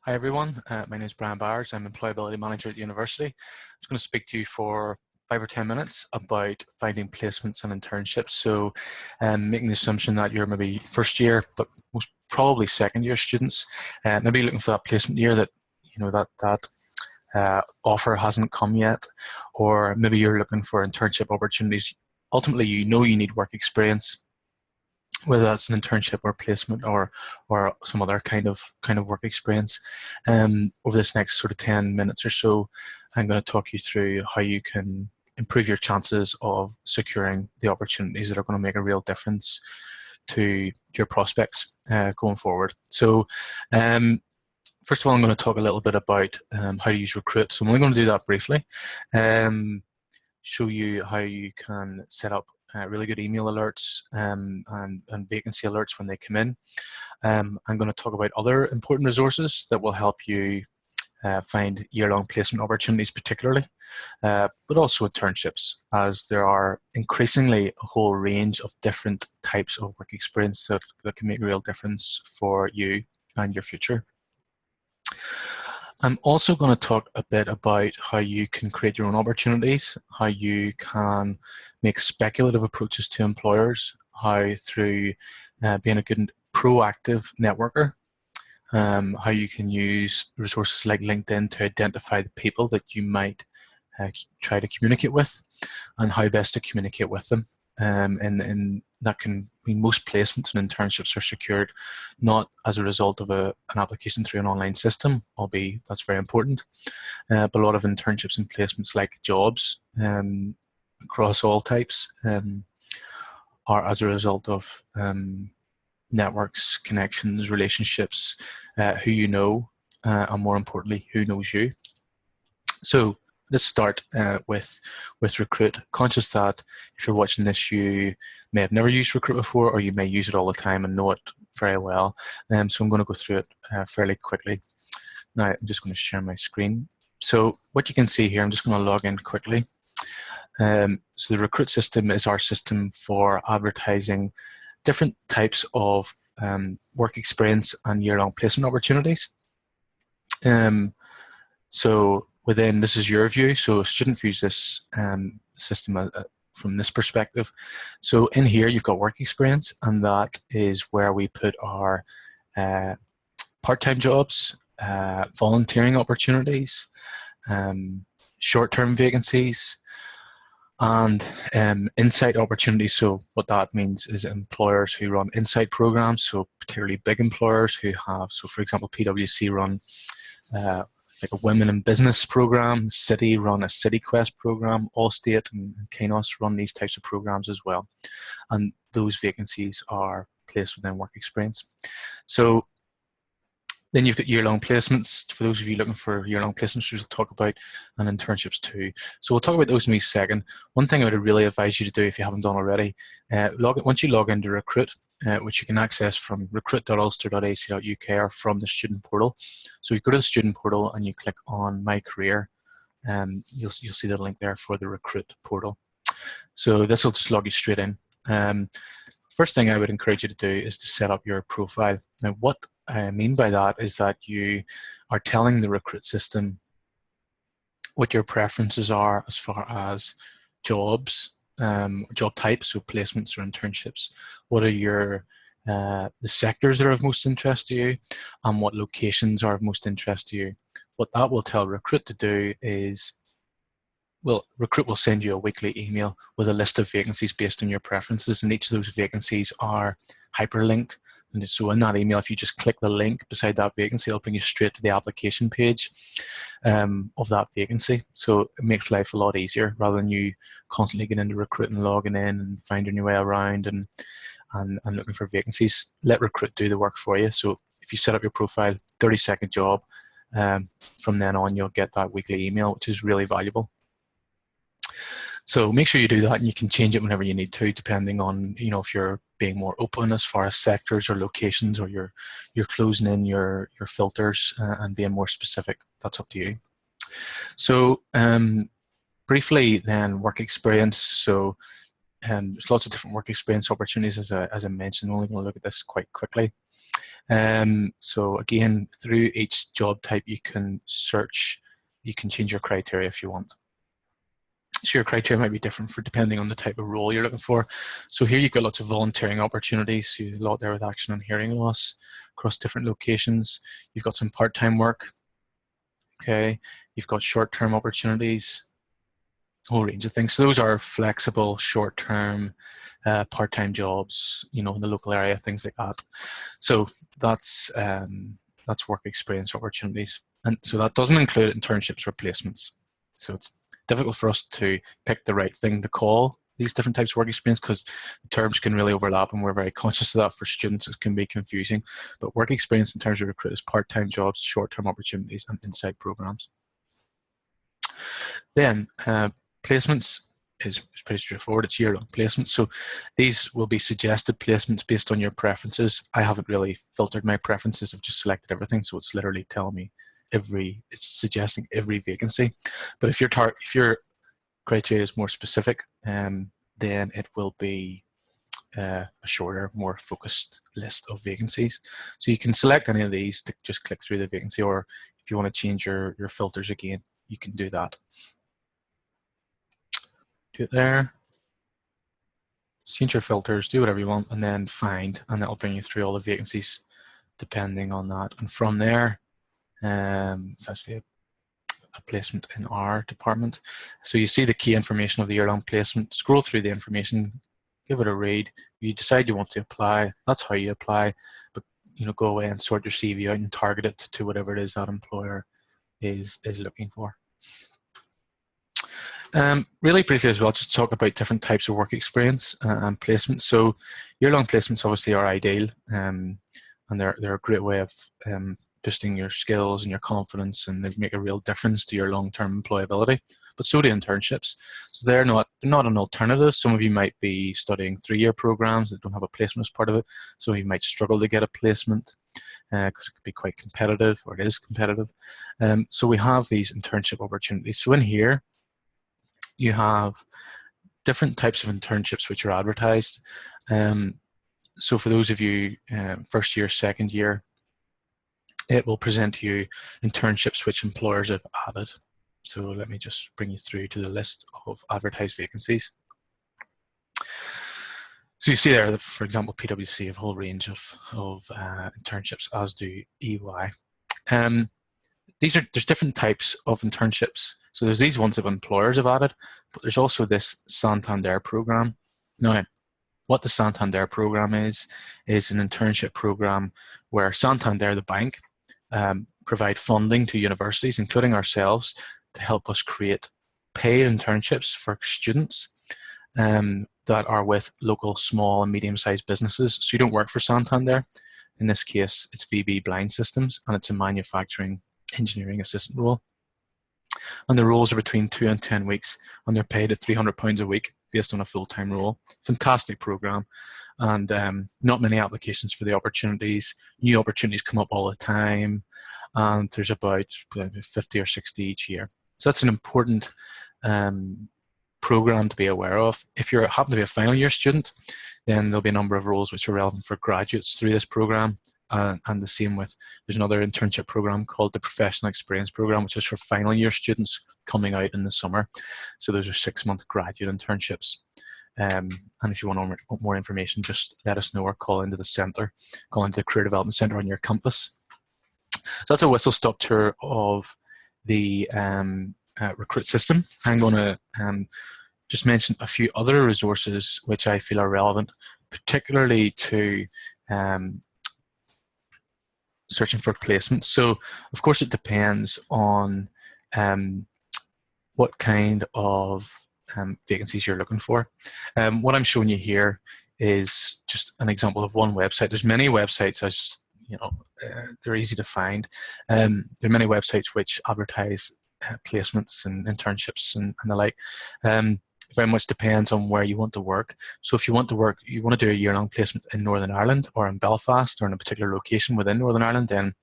Hi everyone, my name is Brian Byers. I'm Employability Manager at the university. I'm just going to speak to you for 5 or 10 minutes about finding placements and internships. So making the assumption that you're maybe first year, but most probably second year students, maybe looking for that placement year that, offer hasn't come yet, or maybe you're looking for internship opportunities. Ultimately, you know you need work experience, whether that's an internship or placement or some other kind of work experience. Over this next sort of 10 minutes or so, I'm going to talk you through how you can improve your chances of securing the opportunities that are going to make a real difference to your prospects going forward. So first of all, I'm going to talk a little bit about how to use Recruit. So I'm only going to do that briefly. Show you how you can set up really good email alerts and vacancy alerts when they come in. I'm going to talk about other important resources that will help you find year-long placement opportunities particularly, but also internships, as there are increasingly a whole range of different types of work experience that can make a real difference for you and your future. I'm also going to talk a bit about how you can create your own opportunities, how you can make speculative approaches to employers, how through being a good proactive networker, how you can use resources like LinkedIn to identify the people that you might try to communicate with, and how best to communicate with them. And that can mean most placements and internships are secured not as a result of an application through an online system, albeit that's very important, but a lot of internships and placements, like jobs across all types, are as a result of networks, connections, relationships, who you know, and more importantly, who knows you. So let's start with Recruit. Conscious that if you're watching this, you may have never used Recruit before, or you may use it all the time and know it very well. So I'm going to go through it fairly quickly. Now I'm just going to share my screen. So what you can see here, I'm just going to log in quickly. So the Recruit system is our system for advertising different types of work experience and year-long placement opportunities. So within, this is your view, so a student views this system from this perspective. So in here you've got work experience, and that is where we put our part-time jobs, volunteering opportunities, short-term vacancies, and insight opportunities. So what that means is employers who run insight programs, so particularly big employers who have, so for example, PwC run like a Women in Business program, City run a City Quest program, Allstate and Kainos run these types of programs as well. And those vacancies are placed within work experience. So then you've got year-long placements. For those of you looking for year-long placements, we'll talk about, and internships too. So we'll talk about those in a second. One thing I would really advise you to do, if you haven't done already, once you log into Recruit, which you can access from recruit.ulster.ac.uk or from the student portal. So you go to the student portal and you click on My Career, you'll see the link there for the Recruit portal. So this will just log you straight in. First thing I would encourage you to do is to set up your profile. Now, what I mean by that is that you are telling the Recruit system what your preferences are as far as jobs, job types, so placements or internships. What are your the sectors that are of most interest to you, and what locations are of most interest to you. What that will tell Recruit to do is, well, Recruit will send you a weekly email with a list of vacancies based on your preferences, and each of those vacancies are hyperlinked. And so in that email, if you just click the link beside that vacancy, it'll bring you straight to the application page of that vacancy. So it makes life a lot easier, rather than you constantly getting into Recruit and logging in and finding your way around and looking for vacancies. Let Recruit do the work for you. So if you set up your profile, 30-second job, from then on you'll get that weekly email, which is really valuable. So make sure you do that, and you can change it whenever you need to, depending on, if you're being more open as far as sectors or locations, or you're closing in your filters and being more specific. That's up to you. So briefly then, work experience. So there's lots of different work experience opportunities, as I mentioned. I'm only going to look at this quite quickly. So again, through each job type, you can search, you can change your criteria if you want. So your criteria might be different for depending on the type of role you're looking for. So here you've got lots of volunteering opportunities. So a lot there with action on hearing loss across different locations. You've got some part-time work. Okay, you've got short-term opportunities, a whole range of things. So those are flexible, short-term, part-time jobs, you know, in the local area, things like that. So that's work experience opportunities, and so that doesn't include internships or placements. So it's difficult for us to pick the right thing to call these different types of work experience because the terms can really overlap, and we're very conscious of that. For students, it can be confusing. But work experience in terms of recruit is part-time jobs, short-term opportunities, and insight programs. Then placements is pretty straightforward. It's year-long placements. So these will be suggested placements based on your preferences. I haven't really filtered my preferences. I've just selected everything. So it's literally telling me it's suggesting every vacancy. But if your criteria is more specific, then it will be a shorter, more focused list of vacancies. So you can select any of these to just click through the vacancy, or if you want to change your filters again, you can do that. Do it there. Change your filters, do whatever you want, and then find, and that'll bring you through all the vacancies depending on that. And from there, it's actually a placement in our department. So you see the key information of the year-long placement, scroll through the information, give it a read. You decide you want to apply, that's how you apply, but you know, go away and sort your CV out and target it to whatever it is that employer is looking for. Really briefly as well, just talk about different types of work experience and placements. So year-long placements obviously are ideal, and they're a great way of boosting your skills and your confidence, and they make a real difference to your long-term employability. But so do internships. So they're not an alternative. Some of you might be studying 3-year programs that don't have a placement as part of it. So you might struggle to get a placement because it could be quite competitive, or it is competitive. So we have these internship opportunities. So in here, you have different types of internships which are advertised. So for those of you first year, second year, it will present to you internships which employers have added. So let me just bring you through to the list of advertised vacancies. So you see there that, for example, PwC have a whole range of internships, as do EY. There's different types of internships. So there's these ones that employers have added, but there's also this Santander program. Now, what the Santander program is an internship program where Santander, the bank, provide funding to universities, including ourselves, to help us create paid internships for students that are with local small and medium-sized businesses. So you don't work for Santander. In this case, it's VB Blind Systems, and it's a manufacturing engineering assistant role. And the roles are between 2 and 10 weeks, and they're paid at £300 a week based on a full-time role. Fantastic program, and not many applications for the opportunities. New opportunities come up all the time, and there's about 50 or 60 each year. So that's an important program to be aware of. If you happen to be a final year student, then there'll be a number of roles which are relevant for graduates through this program. And the same with, there's another internship program called the Professional Experience Program, which is for final year students coming out in the summer. So those are 6-month graduate internships. And if you want more information, just let us know, or call into the centre, call into the Career Development Centre on your campus. So that's a whistle-stop tour of the recruit system. I'm going to just mention a few other resources which I feel are relevant, particularly to searching for placements. So of course it depends on what kind of vacancies you're looking for. What I'm showing you here is just an example of one website. There's many websites, as you know, they're easy to find. There are many websites which advertise placements and internships and the like. Very much depends on where you want to work. So if you want to do a year-long placement in Northern Ireland or in Belfast or in a particular location within Northern Ireland, then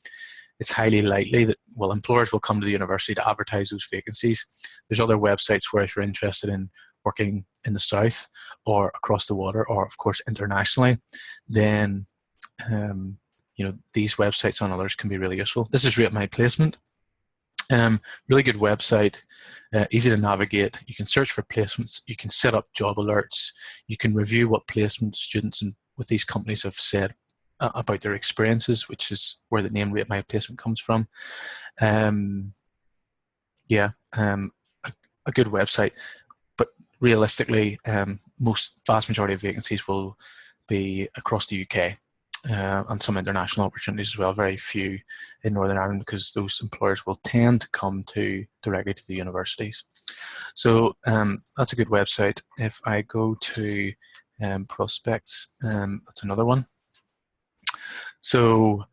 it's highly likely that, well, employers will come to the university to advertise those vacancies. There's other websites where if you're interested in working in the south or across the water, or of course internationally, then these websites and others can be really useful. This is Rate My Placement. Really good website, easy to navigate. You can search for placements, you can set up job alerts, you can review what placement students with these companies have said about their experiences, which is where the name Rate My Placement comes from. A good website, but realistically, vast majority of vacancies will be across the UK. And some international opportunities as well, very few in Northern Ireland, because those employers will tend to come directly to the universities. So that's a good website. If I go to Prospects, that's another one. So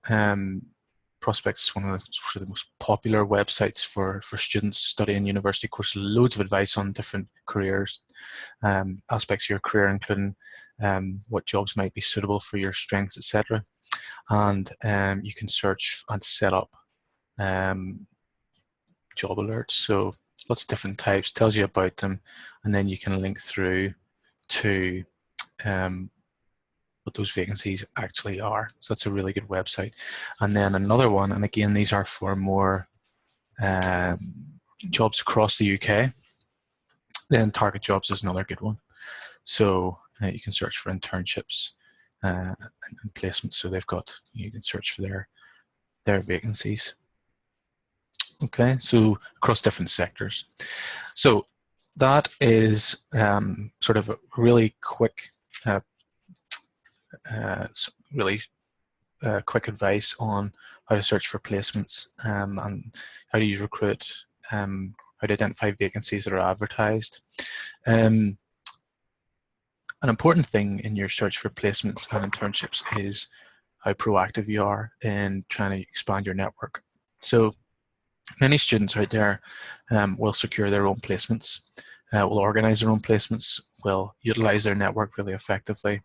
Prospects is one of the most popular websites for students studying university courses. Loads of advice on different careers, aspects of your career, including what jobs might be suitable for your strengths, etc. And you can search and set up job alerts. So lots of different types, tells you about them, and then you can link through to what those vacancies actually are. So that's a really good website. And then another one, and again, these are for more jobs across the UK. Then Target Jobs is another good one. So you can search for internships and placements. So you can search for their vacancies. Okay, so across different sectors. So that is sort of a really quick quick advice on how to search for placements and how to use Recruit, how to identify vacancies that are advertised. An important thing in your search for placements and internships is how proactive you are in trying to expand your network. So many students out there will secure their own placements, will organize their own placements, will utilize their network really effectively.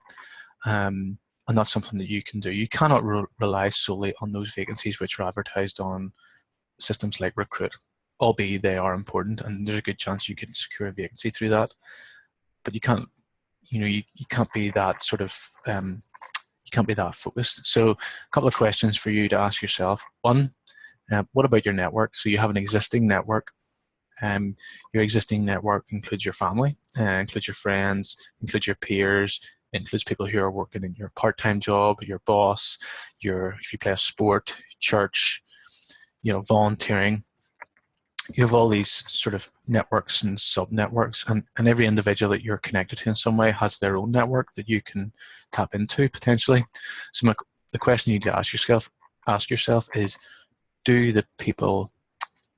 And that's something that you can do. You cannot rely solely on those vacancies which are advertised on systems like Recruit, albeit they are important, and there's a good chance you can secure a vacancy through that. But you can't, you can't be that sort of, you can't be that focused. So a couple of questions for you to ask yourself. One, what about your network? So you have an existing network. Your existing network includes your family, includes your friends, includes your peers, includes people who are working in your part-time job, your boss, if you play a sport, church, volunteering. You have all these sort of networks and sub-networks, and every individual that you're connected to in some way has their own network that you can tap into potentially. So the question you need to ask yourself is, do the people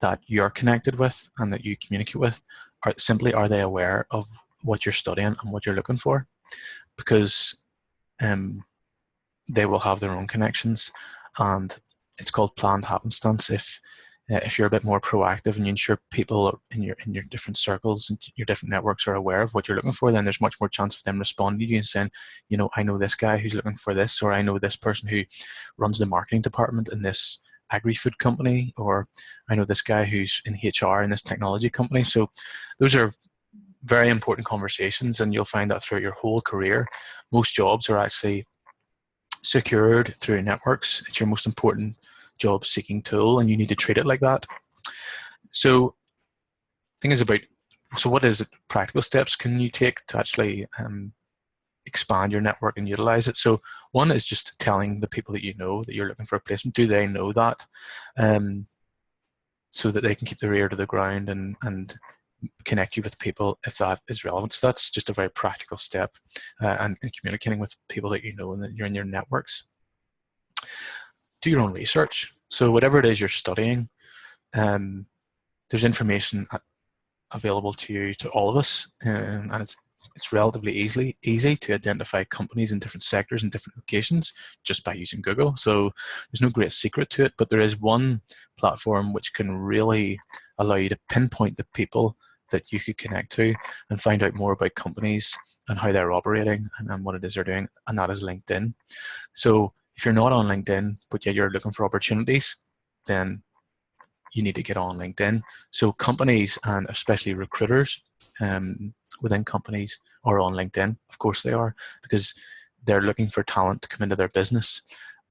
that you're connected with and that you communicate with, are they aware of what you're studying and what you're looking for? Because they will have their own connections, and it's called planned happenstance. If you're a bit more proactive and you ensure people in your different circles and your different networks are aware of what you're looking for, then there's much more chance of them responding to you and saying, I know this guy who's looking for this, or I know this person who runs the marketing department in this agri-food company, or I know this guy who's in HR in this technology company. So those are very important conversations, and you'll find that throughout your whole career. Most jobs are actually secured through networks. It's your most important job seeking tool, and you need to treat it like that. So the thing is what is it, practical steps can you take to actually expand your network and utilize it? So one is just telling the people that you know that you're looking for a placement. Do they know that? So that they can keep their ear to the ground and connect you with people if that is relevant. So that's just a very practical step, and communicating with people that you know and that you're in your networks. Do your own research. So whatever it is you're studying, there's information available to you, to all of us, and it's relatively easy to identify companies in different sectors and different locations just by using Google. So there's no great secret to it, but there is one platform which can really allow you to pinpoint the people that you could connect to and find out more about companies and how they're operating and what it is they're doing, and that is LinkedIn. So if you're not on LinkedIn, but yet you're looking for opportunities, then you need to get on LinkedIn. So companies, and especially recruiters within companies, are on LinkedIn. Of course they are, because they're looking for talent to come into their business.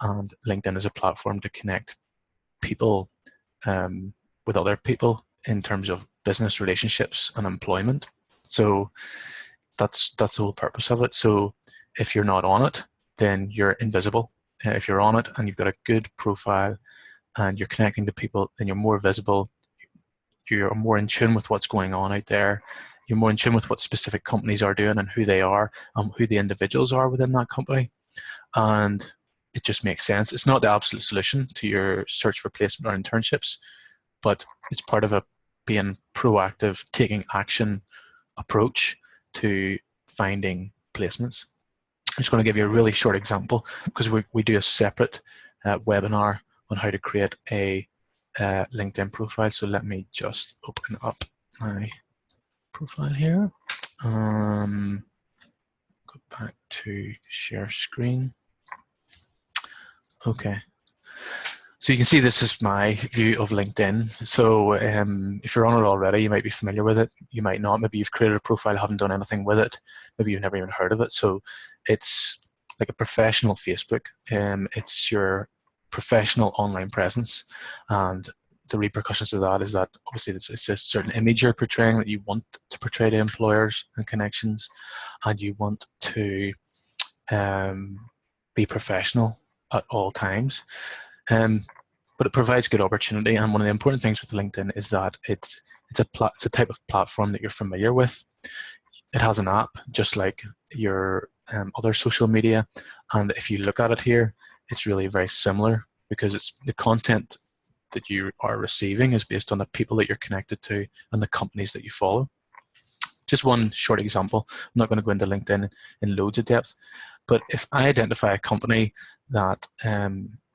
and LinkedIn is a platform to connect people with other people in terms of business relationships and employment. So that's the whole purpose of it. So if you're not on it, then you're invisible. If you're on it and you've got a good profile and you're connecting to people, then you're more visible. You're more in tune with what's going on out there. You're more in tune with what specific companies are doing and who they are and who the individuals are within that company. And it just makes sense. It's not the absolute solution to your search for placement or internships, but it's part of a being proactive, taking action approach to finding placements. I'm just going to give you a really short example because we do a separate webinar on how to create a LinkedIn profile. So let me just open up my profile here. Go back to share screen. Okay. So you can see this is my view of LinkedIn. So if you're on it already, you might be familiar with it. You might not. Maybe you've created a profile, haven't done anything with it. Maybe you've never even heard of it. So it's like a professional Facebook. It's your professional online presence. And the repercussions of that is that obviously it's a certain image you're portraying that you want to portray to employers and connections, and you want to be professional at all times. But it provides good opportunity, and one of the important things with LinkedIn is that it's a type of platform that you're familiar with. It has an app just like your other social media, and if you look at it here, it's really very similar because it's the content that you are receiving is based on the people that you're connected to and the companies that you follow. Just one short example. I'm not going to go into LinkedIn in loads of depth, but if I identify a company that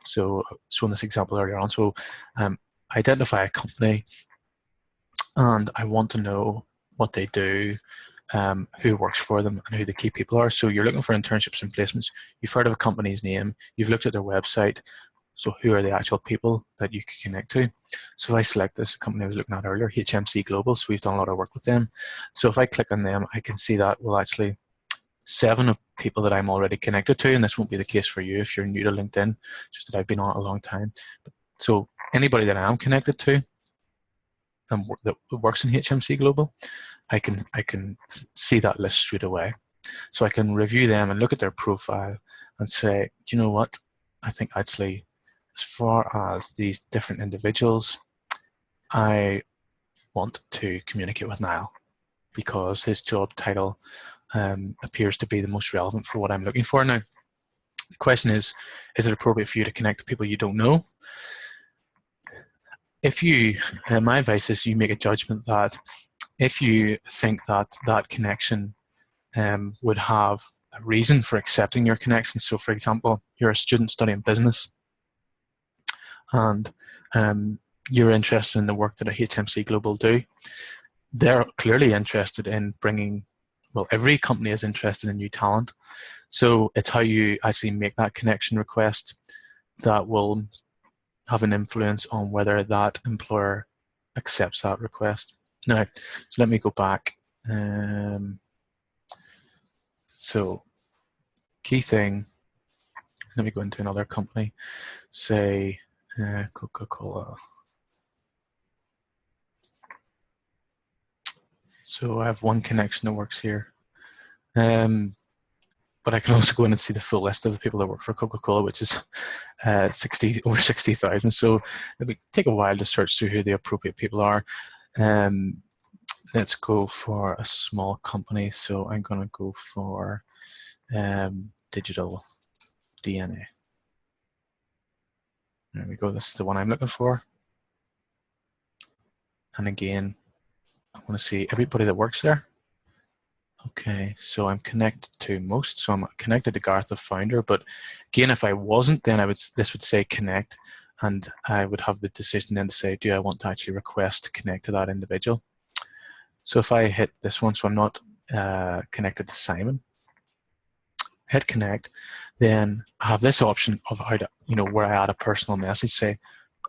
so in this example earlier on, so identify a company and I want to know what they do, who works for them and who the key people are. So you're looking for internships and placements. You've heard of a company's name. You've looked at their website. So who are the actual people that you can connect to? So if I select this company I was looking at earlier, HMC Global, so we've done a lot of work with them. So if I click on them, I can see that, well, actually 7 of people that I'm already connected to, and this won't be the case for you if you're new to LinkedIn, just that I've been on it a long time. So anybody that I'm connected to and that works in HMC Global, I can see that list straight away. So I can review them and look at their profile and say, do you know what? I think actually, as far as these different individuals, I want to communicate with Niall because his job title appears to be the most relevant for what I'm looking for now. The question is it appropriate for you to connect to people you don't know? If you, my advice is you make a judgment that if you think that that connection would have a reason for accepting your connection. So for example, you're a student studying business and you're interested in the work that a HMC Global do. They're clearly interested in bringing, well, every company is interested in new talent. So it's how you actually make that connection request that will have an influence on whether that employer accepts that request. Now, so let me go back. So key thing, let me go into another company, say Coca-Cola. So I have one connection that works here. But I can also go in and see the full list of the people that work for Coca-Cola, which is over 60,000. So it would take a while to search through who the appropriate people are. Let's go for a small company. So I'm going to go for Digital DNA. There we go. This is the one I'm looking for. And again, I want to see everybody that works there. Okay, so I'm connected to most. So I'm connected to Garth, the founder. But again, if I wasn't, then this would say connect, and I would have the decision then to say, do I want to actually request to connect to that individual? So if I hit this one, so I'm not connected to Simon, hit connect, then I have this option of how to, where I add a personal message, say,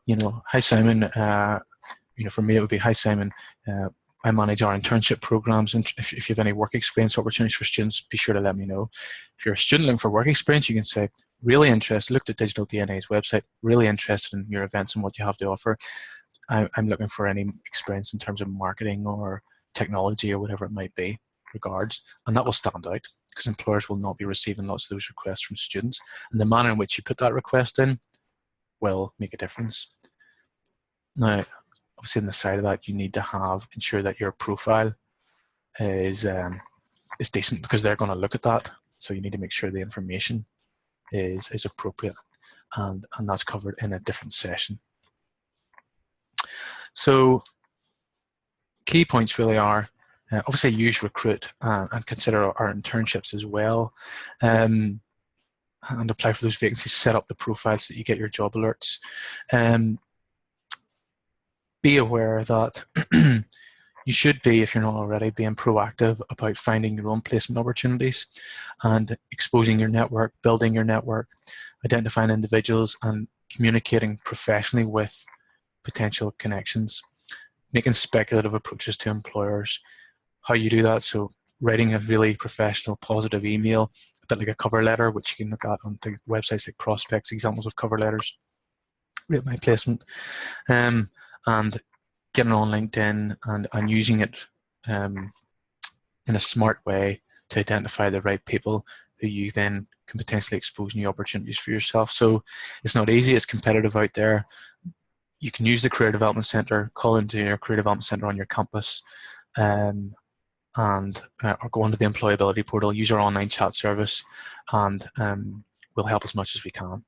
hi Simon. For me it would be, hi Simon. I manage our internship programs, and if you have any work experience opportunities for students, be sure to let me know. If you're a student looking for work experience, you can say, really interested, looked at Digital DNA's website, really interested in your events and what you have to offer. I'm looking for any experience in terms of marketing or technology or whatever it might be, regards, and that will stand out because employers will not be receiving lots of those requests from students, and the manner in which you put that request in will make a difference. Now, obviously on the side of that, you need to ensure that your profile is decent, because they're going to look at that. So you need to make sure the information is appropriate, and that's covered in a different session. So key points really are, obviously use Recruit and consider our internships as well, and apply for those vacancies, set up the profiles so that you get your job alerts. Be aware that you should be, if you're not already, being proactive about finding your own placement opportunities and exposing your network, building your network, identifying individuals and communicating professionally with potential connections, making speculative approaches to employers. How you do that, so writing a really professional, positive email, a bit like a cover letter, which you can look at on websites like Prospects, examples of cover letters, rate my placement, and getting on LinkedIn and using it in a smart way to identify the right people who you then can potentially expose new opportunities for yourself. So it's not easy, it's competitive out there. You can use the Career Development Centre, call into your Career Development Centre on your campus, or go onto the Employability portal, use our online chat service, and we'll help as much as we can.